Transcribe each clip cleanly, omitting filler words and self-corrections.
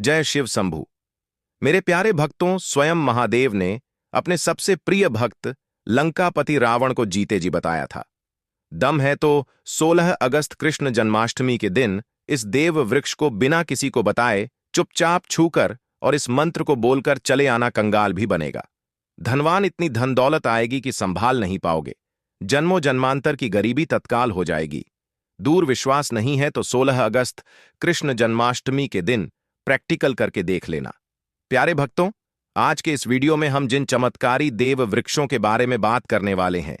जय शिव शंभू। मेरे प्यारे भक्तों, स्वयं महादेव ने अपने सबसे प्रिय भक्त लंकापति रावण को जीते जी बताया था। दम है तो 16 अगस्त कृष्ण जन्माष्टमी के दिन इस देव वृक्ष को बिना किसी को बताए चुपचाप छूकर और इस मंत्र को बोलकर चले आना कंगाल भी बनेगा। धनवान इतनी धन दौलत आएगी कि संभाल नहीं पाओगे। जन्मों जन्मांतर की गरीबी तत्काल हो जाएगी। दूर विश्वास नहीं है तो 16 अगस्त कृष्ण जन्माष्टमी के दिन प्रैक्टिकल करके देख लेना। प्यारे भक्तों, आज के इस वीडियो में हम जिन चमत्कारी देव वृक्षों के बारे में बात करने वाले हैं,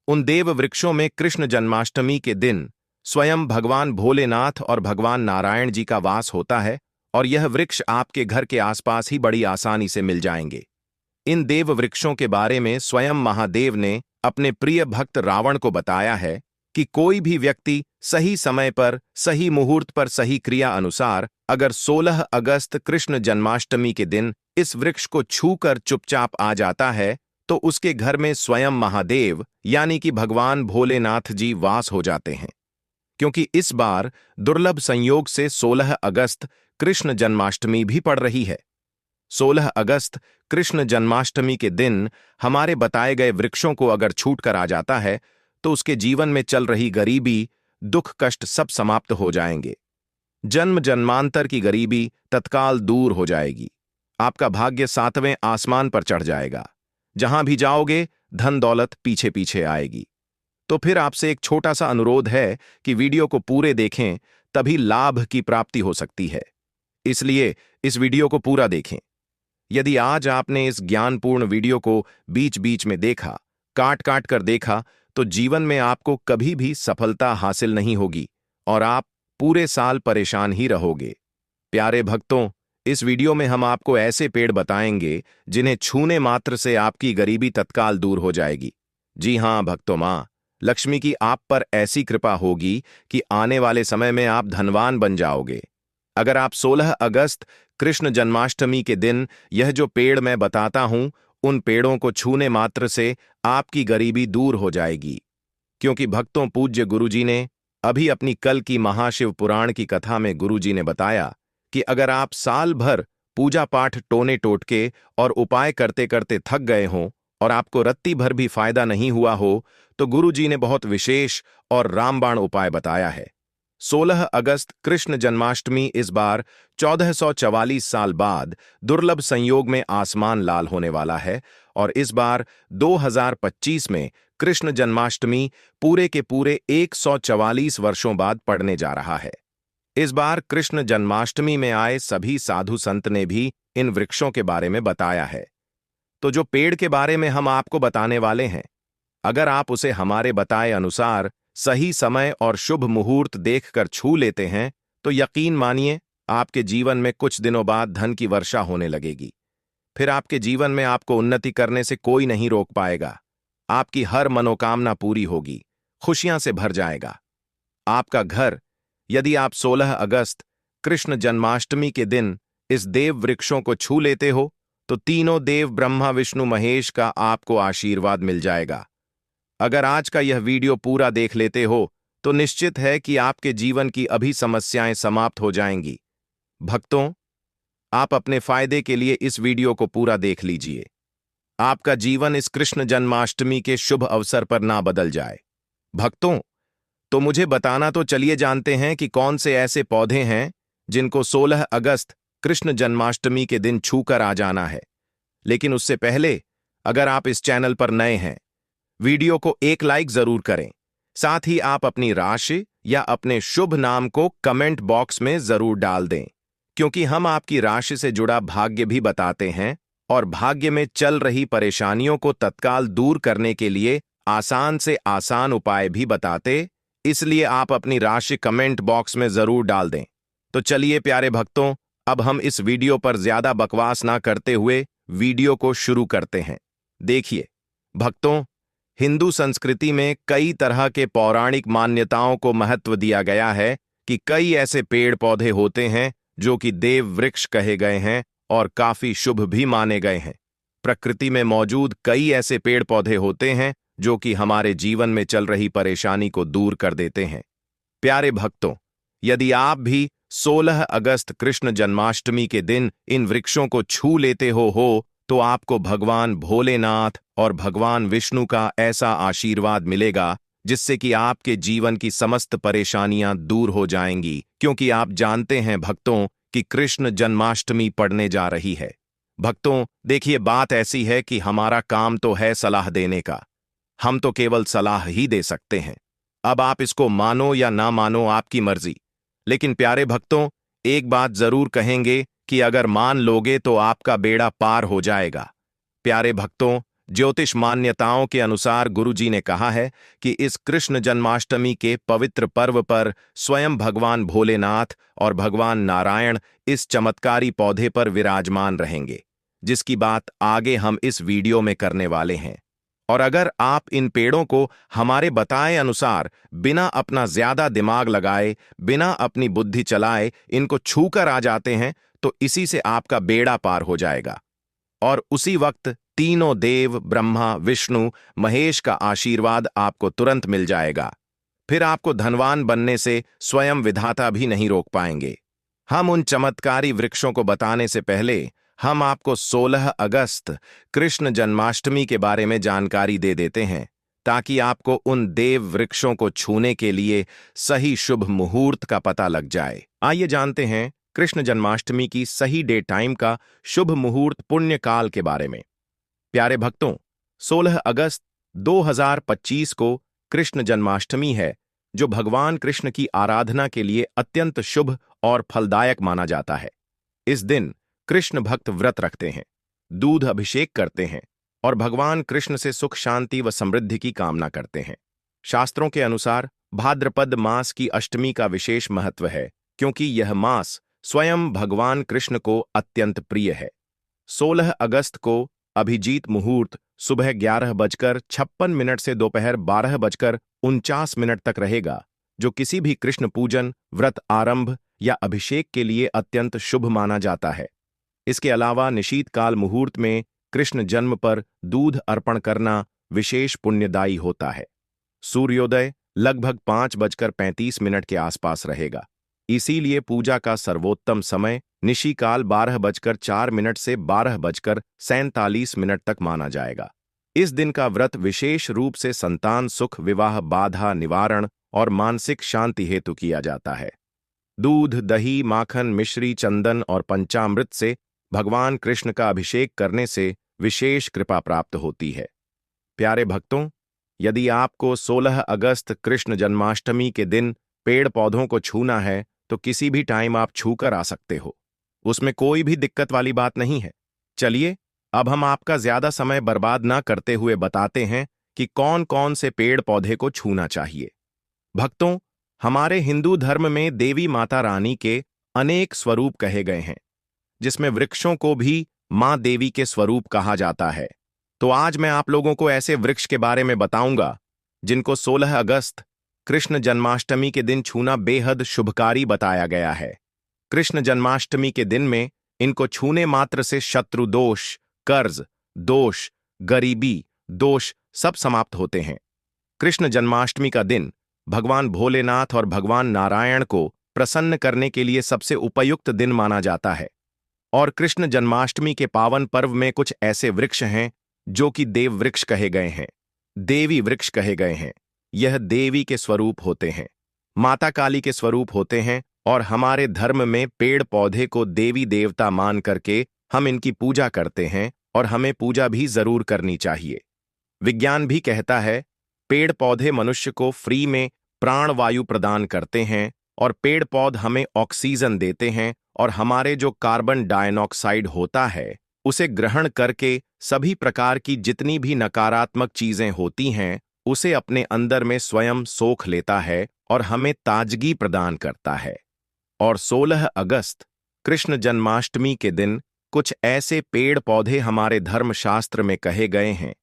उन देव वृक्षों में कृष्ण जन्माष्टमी के दिन स्वयं भगवान भोलेनाथ और भगवान नारायण जी का वास होता है और यह वृक्ष आपके घर के आसपास ही बड़ी आसानी से मिल जाएंगे। इन देव वृक्षों के बारे में स्वयं महादेव ने अपने प्रिय भक्त रावण को बताया है कि कोई भी व्यक्ति सही समय पर, सही मुहूर्त पर, सही क्रिया अनुसार अगर 16 अगस्त कृष्ण जन्माष्टमी के दिन इस वृक्ष को छूकर चुपचाप आ जाता है तो उसके घर में स्वयं महादेव यानी कि भगवान भोलेनाथ जी वास हो जाते हैं। क्योंकि इस बार दुर्लभ संयोग से 16 अगस्त कृष्ण जन्माष्टमी भी पड़ रही है। 16 अगस्त कृष्ण जन्माष्टमी के दिन हमारे बताए गए वृक्षों को अगर छूटकर आ जाता है तो उसके जीवन में चल रही गरीबी, दुख, कष्ट सब समाप्त हो जाएंगे। जन्म जन्मांतर की गरीबी तत्काल दूर हो जाएगी। आपका भाग्य 7वें आसमान पर चढ़ जाएगा। जहां भी जाओगे धन दौलत पीछे पीछे आएगी। तो फिर आपसे एक छोटा सा अनुरोध है कि वीडियो को पूरे देखें, तभी लाभ की प्राप्ति हो सकती है। इसलिए इस वीडियो को पूरा देखें। यदि आज आपने इस ज्ञानपूर्ण वीडियो को बीच बीच में देखा, काट काट कर देखा, तो जीवन में आपको कभी भी सफलता हासिल नहीं होगी और आप पूरे साल परेशान ही रहोगे। प्यारे भक्तों, इस वीडियो में हम आपको ऐसे पेड़ बताएंगे जिन्हें छूने मात्र से आपकी गरीबी तत्काल दूर हो जाएगी। जी हां भक्तों, मां लक्ष्मी की आप पर ऐसी कृपा होगी कि आने वाले समय में आप धनवान बन जाओगे। अगर आप 16 अगस्त कृष्ण जन्माष्टमी के दिन यह जो पेड़ मैं बताता हूं, उन पेड़ों को छूने मात्र से आपकी गरीबी दूर हो जाएगी। क्योंकि भक्तों, पूज्य गुरुजी ने अभी अपनी कल की महाशिव पुराण की कथा में गुरुजी ने बताया कि अगर आप साल भर पूजा पाठ टोने टोटके और उपाय करते करते थक गए हों और आपको रत्ती भर भी फायदा नहीं हुआ हो, तो गुरुजी ने बहुत विशेष और रामबाण उपाय बताया है। 16 अगस्त कृष्ण जन्माष्टमी इस बार 1444 साल बाद दुर्लभ संयोग में आसमान लाल होने वाला है और इस बार 2025 में कृष्ण जन्माष्टमी पूरे के पूरे 144 वर्षों बाद पड़ने जा रहा है। इस बार कृष्ण जन्माष्टमी में आए सभी साधु संत ने भी इन वृक्षों के बारे में बताया है। तो जो पेड़ के बारे में हम आपको बताने वाले हैं, अगर आप उसे हमारे बताए अनुसार सही समय और शुभ मुहूर्त देखकर छू लेते हैं तो यकीन मानिए आपके जीवन में कुछ दिनों बाद धन की वर्षा होने लगेगी। फिर आपके जीवन में आपको उन्नति करने से कोई नहीं रोक पाएगा। आपकी हर मनोकामना पूरी होगी, खुशियां से भर जाएगा आपका घर। यदि आप 16 अगस्त कृष्ण जन्माष्टमी के दिन इस देव वृक्षों को छू लेते हो तो तीनों देव ब्रह्मा विष्णु महेश का आपको आशीर्वाद मिल जाएगा। अगर आज का यह वीडियो पूरा देख लेते हो तो निश्चित है कि आपके जीवन की अभी समस्याएं समाप्त हो जाएंगी। भक्तों, आप अपने फायदे के लिए इस वीडियो को पूरा देख लीजिए। आपका जीवन इस कृष्ण जन्माष्टमी के शुभ अवसर पर ना बदल जाए। भक्तों, तो मुझे बताना तो चलिए जानते हैं कि कौन से ऐसे पौधे हैं जिनको 16 अगस्त कृष्ण जन्माष्टमी के दिन छूकर आ जाना है। लेकिन उससे पहले अगर आप इस चैनल पर नए हैं, वीडियो को एक लाइक जरूर करें। साथ ही आप अपनी राशि या अपने शुभ नाम को कमेंट बॉक्स में जरूर डाल दें, क्योंकि हम आपकी राशि से जुड़ा भाग्य भी बताते हैं और भाग्य में चल रही परेशानियों को तत्काल दूर करने के लिए आसान से आसान उपाय भी बताते, इसलिए आप अपनी राशि कमेंट बॉक्स में जरूर डाल दें। तो चलिए प्यारे भक्तों, अब हम इस वीडियो पर ज्यादा बकवास ना करते हुए वीडियो को शुरू करते हैं। देखिए भक्तों, हिंदू संस्कृति में कई तरह के पौराणिक मान्यताओं को महत्व दिया गया है कि कई ऐसे पेड़ पौधे होते हैं जो कि देव वृक्ष कहे गए हैं और काफी शुभ भी माने गए हैं। प्रकृति में मौजूद कई ऐसे पेड़ पौधे होते हैं जो कि हमारे जीवन में चल रही परेशानी को दूर कर देते हैं। प्यारे भक्तों, यदि आप भी 16 अगस्त कृष्ण जन्माष्टमी के दिन इन वृक्षों को छू लेते हो तो आपको भगवान भोलेनाथ और भगवान विष्णु का ऐसा आशीर्वाद मिलेगा जिससे कि आपके जीवन की समस्त परेशानियां दूर हो जाएंगी, क्योंकि आप जानते हैं भक्तों कि कृष्ण जन्माष्टमी पड़ने जा रही है। भक्तों, देखिए, बात ऐसी है कि हमारा काम तो है सलाह देने का। हम तो केवल सलाह ही दे सकते हैं। अब आप इसको मानो या ना मानो, आपकी मर्जी। लेकिन प्यारे भक्तों, एक बात जरूर कहेंगे कि अगर मान लोगे तो आपका बेड़ा पार हो जाएगा। प्यारे भक्तों, ज्योतिष मान्यताओं के अनुसार गुरुजी ने कहा है कि इस कृष्ण जन्माष्टमी के पवित्र पर्व पर स्वयं भगवान भोलेनाथ और भगवान नारायण इस चमत्कारी पौधे पर विराजमान रहेंगे, जिसकी बात आगे हम इस वीडियो में करने वाले हैं। और अगर आप इन पेड़ों को हमारे बताए अनुसार बिना अपना ज्यादा दिमाग लगाए, बिना अपनी बुद्धि चलाए इनको छूकर आ जाते हैं तो इसी से आपका बेड़ा पार हो जाएगा। और उसी वक्त तीनों देव ब्रह्मा विष्णु महेश का आशीर्वाद आपको तुरंत मिल जाएगा। फिर आपको धनवान बनने से स्वयं विधाता भी नहीं रोक पाएंगे। हम उन चमत्कारी वृक्षों को बताने से पहले हम आपको 16 अगस्त कृष्ण जन्माष्टमी के बारे में जानकारी दे देते हैं, ताकि आपको उन देव वृक्षों को छूने के लिए सही शुभ मुहूर्त का पता लग जाए। आइए जानते हैं कृष्ण जन्माष्टमी की सही डे टाइम का शुभ मुहूर्त पुण्य काल के बारे में। प्यारे भक्तों, 16 अगस्त 2025 को कृष्ण जन्माष्टमी है, जो भगवान कृष्ण की आराधना के लिए अत्यंत शुभ और फलदायक माना जाता है। इस दिन कृष्ण भक्त व्रत रखते हैं, दूध अभिषेक करते हैं और भगवान कृष्ण से सुख शांति व समृद्धि की कामना करते हैं। शास्त्रों के अनुसार भाद्रपद मास की अष्टमी का विशेष महत्व है, क्योंकि यह मास स्वयं भगवान कृष्ण को अत्यंत प्रिय है। 16 अगस्त को अभिजीत मुहूर्त सुबह 11:56 से दोपहर 12:49 तक रहेगा, जो किसी भी कृष्ण पूजन, व्रत आरंभ या अभिषेक के लिए अत्यंत शुभ माना जाता है। इसके अलावा निशीतकाल मुहूर्त में कृष्ण जन्म पर दूध अर्पण करना विशेष पुण्यदायी होता है। सूर्योदय लगभग 5:35 के आसपास रहेगा, इसीलिए पूजा का सर्वोत्तम समय निशीकाल 12:04 से 12:47 तक माना जाएगा। इस दिन का व्रत विशेष रूप से संतान सुख, विवाह बाधा निवारण और मानसिक शांति हेतु किया जाता है। दूध, दही, माखन, मिश्री, चंदन और पंचामृत से भगवान कृष्ण का अभिषेक करने से विशेष कृपा प्राप्त होती है। प्यारे भक्तों, यदि आपको 16 अगस्त कृष्ण जन्माष्टमी के दिन पेड़ पौधों को छूना है तो किसी भी टाइम आप छूकर आ सकते हो, उसमें कोई भी दिक्कत वाली बात नहीं है। चलिए, अब हम आपका ज्यादा समय बर्बाद ना करते हुए बताते हैं कि कौन कौन से पेड़ पौधे को छूना चाहिए। भक्तों, हमारे हिंदू धर्म में देवी माता रानी के अनेक स्वरूप कहे गए हैं, जिसमें वृक्षों को भी मां देवी के स्वरूप कहा जाता है। तो आज मैं आप लोगों को ऐसे वृक्ष के बारे में बताऊंगा जिनको 16 अगस्त कृष्ण जन्माष्टमी के दिन छूना बेहद शुभकारी बताया गया है। कृष्ण जन्माष्टमी के दिन में इनको छूने मात्र से शत्रु दोष, कर्ज दोष, गरीबी दोष सब समाप्त होते हैं। कृष्ण जन्माष्टमी का दिन भगवान भोलेनाथ और भगवान नारायण को प्रसन्न करने के लिए सबसे उपयुक्त दिन माना जाता है। और कृष्ण जन्माष्टमी के पावन पर्व में कुछ ऐसे वृक्ष हैं जो कि देव वृक्ष कहे गए हैं, देवी वृक्ष कहे गए हैं। यह देवी के स्वरूप होते हैं, माता काली के स्वरूप होते हैं, और हमारे धर्म में पेड़ पौधे को देवी देवता मान करके हम इनकी पूजा करते हैं और हमें पूजा भी जरूर करनी चाहिए। विज्ञान भी कहता है पेड़ पौधे मनुष्य को फ्री में प्राण वायु प्रदान करते हैं और पेड़ पौध हमें ऑक्सीजन देते हैं और हमारे जो कार्बन डाइऑक्साइड होता है उसे ग्रहण करके सभी प्रकार की जितनी भी नकारात्मक चीजें होती हैं उसे अपने अंदर में स्वयं सोख लेता है और हमें ताजगी प्रदान करता है। और 16 अगस्त कृष्ण जन्माष्टमी के दिन कुछ ऐसे पेड़ पौधे हमारे धर्मशास्त्र में कहे गए हैं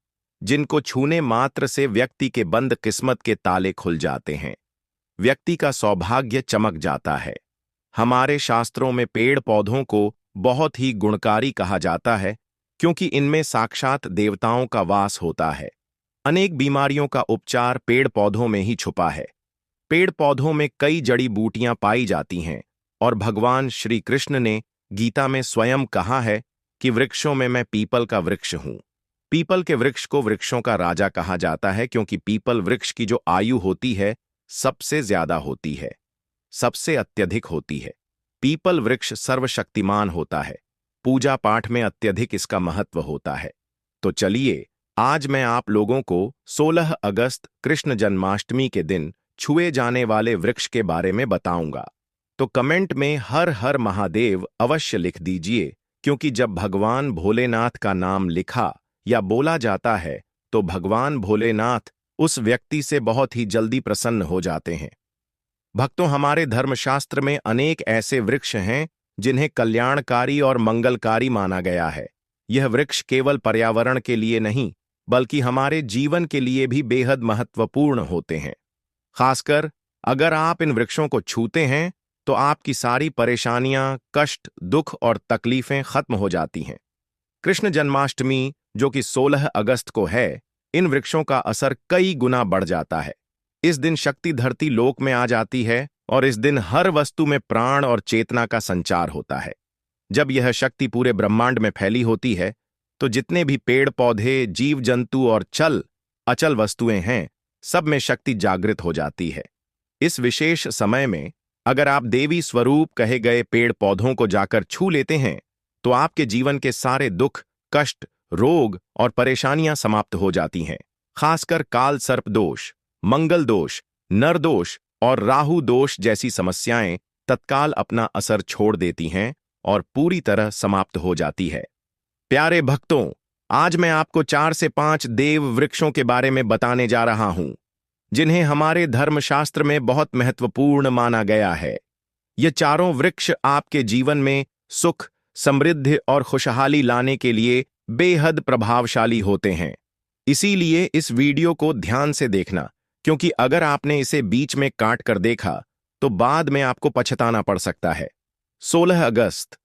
जिनको छूने मात्र से व्यक्ति के बंद किस्मत के ताले खुल जाते हैं, व्यक्ति का सौभाग्य चमक जाता है। हमारे शास्त्रों में पेड़ पौधों को बहुत ही गुणकारी कहा जाता है, क्योंकि इनमें साक्षात देवताओं का वास होता है। अनेक बीमारियों का उपचार पेड़ पौधों में ही छुपा है। पेड़ पौधों में कई जड़ी बूटियां पाई जाती हैं और भगवान श्री कृष्ण ने गीता में स्वयं कहा है कि वृक्षों में मैं पीपल का वृक्ष हूं। पीपल के वृक्ष को वृक्षों का राजा कहा जाता है क्योंकि पीपल वृक्ष की जो आयु होती है सबसे ज्यादा होती है, सबसे अत्यधिक होती है। पीपल वृक्ष सर्वशक्तिमान होता है। पूजा पाठ में अत्यधिक इसका महत्व होता है। तो चलिए आज मैं आप लोगों को 16 अगस्त कृष्ण जन्माष्टमी के दिन छुए जाने वाले वृक्ष के बारे में बताऊंगा। तो कमेंट में हर हर महादेव अवश्य लिख दीजिए, क्योंकि जब भगवान भोलेनाथ का नाम लिखा या बोला जाता है तो भगवान भोलेनाथ उस व्यक्ति से बहुत ही जल्दी प्रसन्न हो जाते हैं। भक्तों, हमारे धर्मशास्त्र में अनेक ऐसे वृक्ष हैं जिन्हें कल्याणकारी और मंगलकारी माना गया है। यह वृक्ष केवल पर्यावरण के लिए नहीं बल्कि हमारे जीवन के लिए भी बेहद महत्वपूर्ण होते हैं। खासकर अगर आप इन वृक्षों को छूते हैं तो आपकी सारी परेशानियां, कष्ट, दुख और तकलीफें खत्म हो जाती हैं। कृष्ण जन्माष्टमी जो कि 16 अगस्त को है, इन वृक्षों का असर कई गुना बढ़ जाता है। इस दिन शक्ति धरती लोक में आ जाती है और इस दिन हर वस्तु में प्राण और चेतना का संचार होता है। जब यह शक्ति पूरे ब्रह्मांड में फैली होती है तो जितने भी पेड़ पौधे, जीव जंतु और चल अचल वस्तुएं हैं, सब में शक्ति जागृत हो जाती है। इस विशेष समय में अगर आप देवी स्वरूप कहे गए पेड़ पौधों को जाकर छू लेते हैं तो आपके जीवन के सारे दुख, कष्ट, रोग और परेशानियां समाप्त हो जाती हैं। खासकर काल सर्प दोष, मंगल दोष, नर दोष और राहु दोष जैसी समस्याएं तत्काल अपना असर छोड़ देती हैं और पूरी तरह समाप्त हो जाती है। प्यारे भक्तों, आज मैं आपको 4 से 5 देव वृक्षों के बारे में बताने जा रहा हूं जिन्हें हमारे धर्मशास्त्र में बहुत महत्वपूर्ण माना गया है। ये चारों वृक्ष आपके जीवन में सुख, समृद्धि और खुशहाली लाने के लिए बेहद प्रभावशाली होते हैं। इसीलिए इस वीडियो को ध्यान से देखना, क्योंकि अगर आपने इसे बीच में काट कर देखा तो बाद में आपको पछताना पड़ सकता है। 16 अगस्त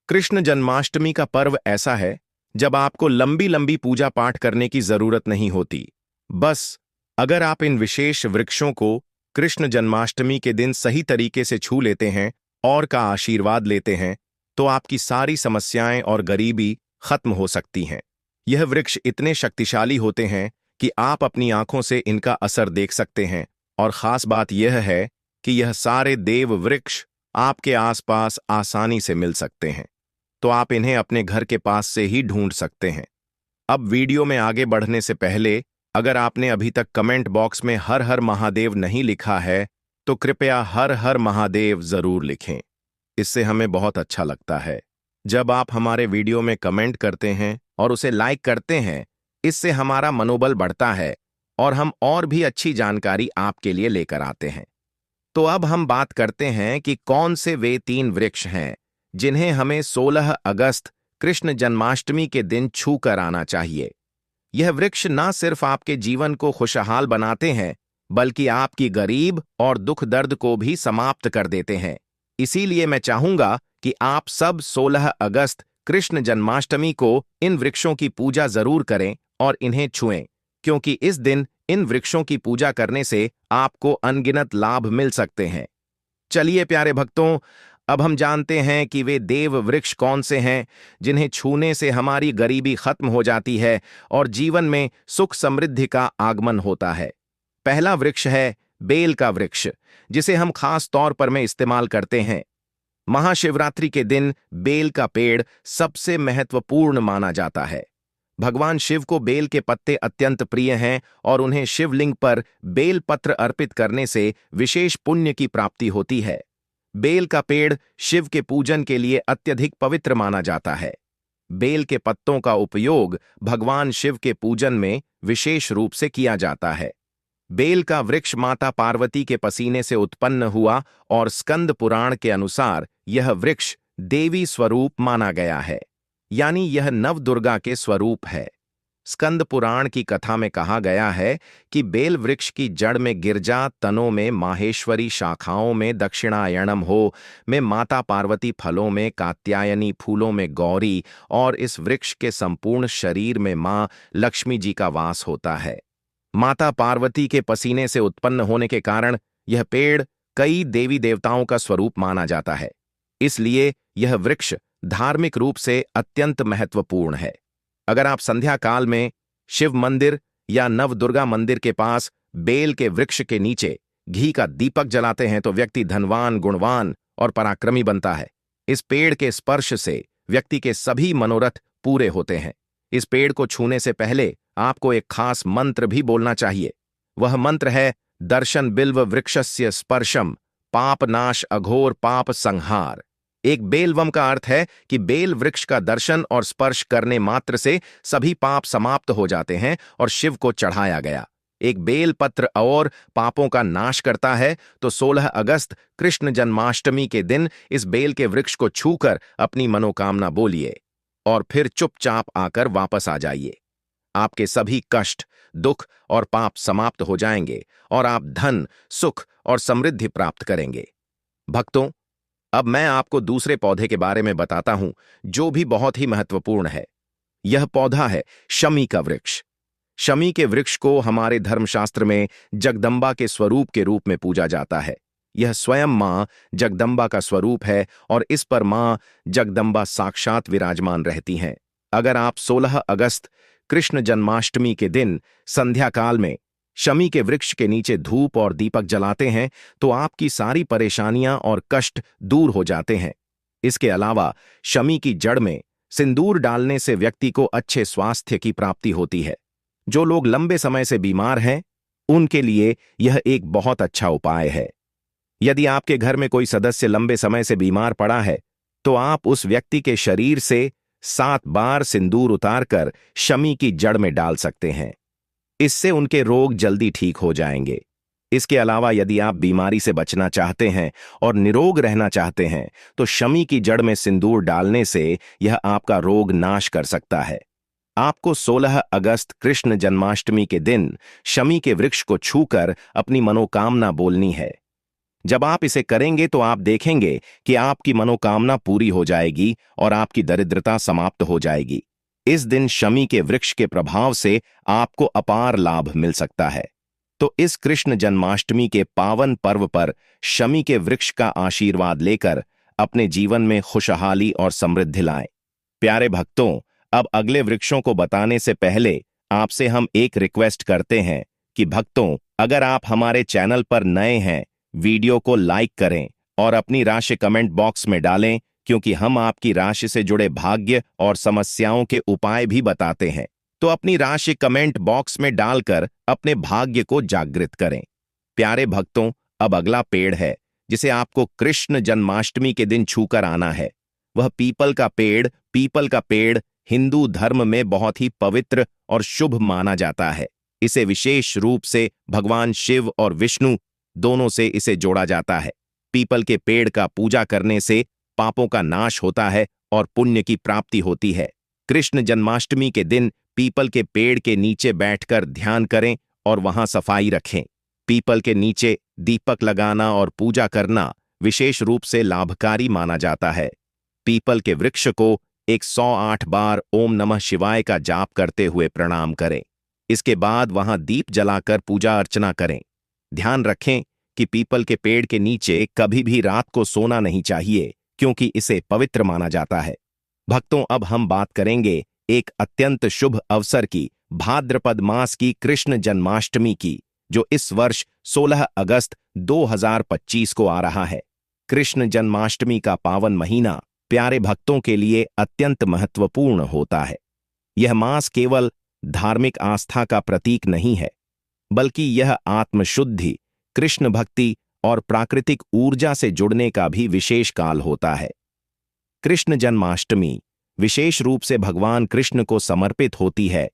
कृष्ण जन्माष्टमी का पर्व ऐसा है जब आपको लंबी लंबी पूजा पाठ करने की जरूरत नहीं होती। बस अगर आप इन विशेष वृक्षों को कृष्ण जन्माष्टमी के दिन सही तरीके से छू लेते हैं और का आशीर्वाद लेते हैं तो आपकी सारी समस्याएं और गरीबी खत्म हो सकती हैं। यह वृक्ष इतने शक्तिशाली होते हैं कि आप अपनी आंखों से इनका असर देख सकते हैं, और खास बात यह है कि यह सारे देव वृक्ष आपके आसपास आसानी से मिल सकते हैं, तो आप इन्हें अपने घर के पास से ही ढूंढ सकते हैं। अब वीडियो में आगे बढ़ने से पहले अगर आपने अभी तक कमेंट बॉक्स में हर हर महादेव नहीं लिखा है तो कृपया हर हर महादेव जरूर लिखें। इससे हमें बहुत अच्छा लगता है। जब आप हमारे वीडियो में कमेंट करते हैं और उसे लाइक करते हैं, इससे हमारा मनोबल बढ़ता है और हम और भी अच्छी जानकारी आपके लिए लेकर आते हैं। तो अब हम बात करते हैं कि कौन से वे 3 वृक्ष हैं जिन्हें हमें 16 अगस्त कृष्ण जन्माष्टमी के दिन छू कर आना चाहिए। यह वृक्ष न सिर्फ आपके जीवन को खुशहाल बनाते हैं बल्कि आपकी गरीब और दुख दर्द को भी समाप्त कर देते हैं। इसीलिए मैं चाहूंगा कि आप सब 16 अगस्त कृष्ण जन्माष्टमी को इन वृक्षों की पूजा जरूर करें और इन्हें छुएं, क्योंकि इस दिन इन वृक्षों की पूजा करने से आपको अनगिनत लाभ मिल सकते हैं। चलिए प्यारे भक्तों, अब हम जानते हैं कि वे देव वृक्ष कौन से हैं जिन्हें छूने से हमारी गरीबी खत्म हो जाती है और जीवन में सुख समृद्धि का आगमन होता है। पहला वृक्ष है बेल का वृक्ष, जिसे हम खास तौर पर में इस्तेमाल करते हैं। महाशिवरात्रि के दिन बेल का पेड़ सबसे महत्वपूर्ण माना जाता है। भगवान शिव को बेल के पत्ते अत्यंत प्रिय हैं और उन्हें शिवलिंग पर बेल पत्र अर्पित करने से विशेष पुण्य की प्राप्ति होती है। बेल का पेड़ शिव के पूजन के लिए अत्यधिक पवित्र माना जाता है। बेल के पत्तों का उपयोग भगवान शिव के पूजन में विशेष रूप से किया जाता है। बेल का वृक्ष माता पार्वती के पसीने से उत्पन्न हुआ और स्कंद पुराण के अनुसार यह वृक्ष देवी स्वरूप माना गया है, यानी यह नवदुर्गा के स्वरूप है। स्कंद पुराण की कथा में कहा गया है कि बेल वृक्ष की जड़ में गिरजा, तनों में माहेश्वरी, शाखाओं में दक्षिणायणम हो में माता पार्वती, फलों में कात्यायनी, फूलों में गौरी और इस वृक्ष के संपूर्ण शरीर में मां लक्ष्मी जी का वास होता है। माता पार्वती के पसीने से उत्पन्न होने के कारण यह पेड़ कई देवी देवताओं का स्वरूप माना जाता है, इसलिए यह वृक्ष धार्मिक रूप से अत्यंत महत्वपूर्ण है। अगर आप संध्या काल में शिव मंदिर या नवदुर्गा मंदिर के पास बेल के वृक्ष के नीचे घी का दीपक जलाते हैं तो व्यक्ति धनवान, गुणवान और पराक्रमी बनता है। इस पेड़ के स्पर्श से व्यक्ति के सभी मनोरथ पूरे होते हैं। इस पेड़ को छूने से पहले आपको एक खास मंत्र भी बोलना चाहिए। वह मंत्र है दर्शन बिल्व वृक्षस्य स्पर्शम पाप नाश अघोर पाप संहार। एक बेलवम का अर्थ है कि बेल वृक्ष का दर्शन और स्पर्श करने मात्र से सभी पाप समाप्त हो जाते हैं और शिव को चढ़ाया गया। एक बेल पत्र और पापों का नाश करता है, तो 16 अगस्त कृष्ण जन्माष्टमी के दिन इस बेल के वृक्ष को छूकर अपनी मनोकामना बोलिए और फिर चुपचाप आकर वापस आ जाइए। आपके सभी कष्ट, दुख और पाप समाप्त हो जाएंगे और आप धन, सुख और समृद्धि प्राप्त करेंगे। भक्तों, अब मैं आपको दूसरे पौधे के बारे में बताता हूं जो भी बहुत ही महत्वपूर्ण है। यह पौधा है शमी का वृक्ष। शमी के वृक्ष को हमारे धर्मशास्त्र में जगदम्बा के स्वरूप के रूप में पूजा जाता है। यह स्वयं मां जगदम्बा का स्वरूप है और इस पर मां जगदम्बा साक्षात विराजमान रहती हैं। अगर आप 16 अगस्त कृष्ण जन्माष्टमी के दिन संध्या काल में शमी के वृक्ष के नीचे धूप और दीपक जलाते हैं तो आपकी सारी परेशानियां और कष्ट दूर हो जाते हैं। इसके अलावा शमी की जड़ में सिंदूर डालने से व्यक्ति को अच्छे स्वास्थ्य की प्राप्ति होती है। जो लोग लंबे समय से बीमार हैं, उनके लिए यह एक बहुत अच्छा उपाय है। यदि आपके घर में कोई सदस्य लंबे समय से बीमार पड़ा है, तो आप उस व्यक्ति के शरीर से 7 बार सिंदूर उतारकर शमी की जड़ में डाल सकते हैं। इससे उनके रोग जल्दी ठीक हो जाएंगे। इसके अलावा यदि आप बीमारी से बचना चाहते हैं और निरोग रहना चाहते हैं, तो शमी की जड़ में सिंदूर डालने से यह आपका रोग नाश कर सकता है। आपको 16 अगस्त कृष्ण जन्माष्टमी के दिन शमी के वृक्ष को छूकर अपनी मनोकामना बोलनी है। जब आप इसे करेंगे तो आप देखेंगे कि आपकी मनोकामना पूरी हो जाएगी और आपकी दरिद्रता समाप्त हो जाएगी। इस दिन शमी के वृक्ष के प्रभाव से आपको अपार लाभ मिल सकता है। तो इस कृष्ण जन्माष्टमी के पावन पर्व पर शमी के वृक्ष का आशीर्वाद लेकर अपने जीवन में खुशहाली और समृद्धि लाएं। प्यारे भक्तों, अब अगले वृक्षों को बताने से पहले आपसे हम एक रिक्वेस्ट करते हैं कि भक्तों, अगर आप हमारे चैनल पर नए हैं, वीडियो को लाइक करें और अपनी राशि कमेंट बॉक्स में डालें, क्योंकि हम आपकी राशि से जुड़े भाग्य और समस्याओं के उपाय भी बताते हैं। तो अपनी राशि कमेंट बॉक्स में डालकर अपने भाग्य को जागृत करें। प्यारे भक्तों, अब अगला पेड़ है जिसे आपको कृष्ण जन्माष्टमी के दिन छूकर आना है। वह पीपल का पेड़। पीपल का पेड़ हिंदू धर्म में बहुत ही पवित्र और शुभ माना जाता है। इसे विशेष रूप से भगवान शिव और विष्णु दोनों से इसे जोड़ा जाता है। पीपल के पेड़ का पूजा करने से पापों का नाश होता है और पुण्य की प्राप्ति होती है। कृष्ण जन्माष्टमी के दिन पीपल के पेड़ के नीचे बैठकर ध्यान करें और वहां सफाई रखें। पीपल के नीचे दीपक लगाना और पूजा करना विशेष रूप से लाभकारी माना जाता है। पीपल के वृक्ष को 108 बार ओम नमः शिवाय का जाप करते हुए प्रणाम करें। इसके बाद वहां दीप जलाकर पूजा अर्चना करें। ध्यान रखें कि पीपल के पेड़ के नीचे कभी भी रात को सोना नहीं चाहिए, क्योंकि इसे पवित्र माना जाता है। भक्तों, अब हम बात करेंगे एक अत्यंत शुभ अवसर की, भाद्रपद मास की कृष्ण जन्माष्टमी की, जो इस वर्ष 16 अगस्त 2025 को आ रहा है। कृष्ण जन्माष्टमी का पावन महीना प्यारे भक्तों के लिए अत्यंत महत्वपूर्ण होता है। यह मास केवल धार्मिक आस्था का प्रतीक नहीं है, बल्कि यह आत्मशुद्धि, कृष्ण भक्ति और प्राकृतिक ऊर्जा से जुड़ने का भी विशेष काल होता है। कृष्ण जन्माष्टमी विशेष रूप से भगवान कृष्ण को समर्पित होती है,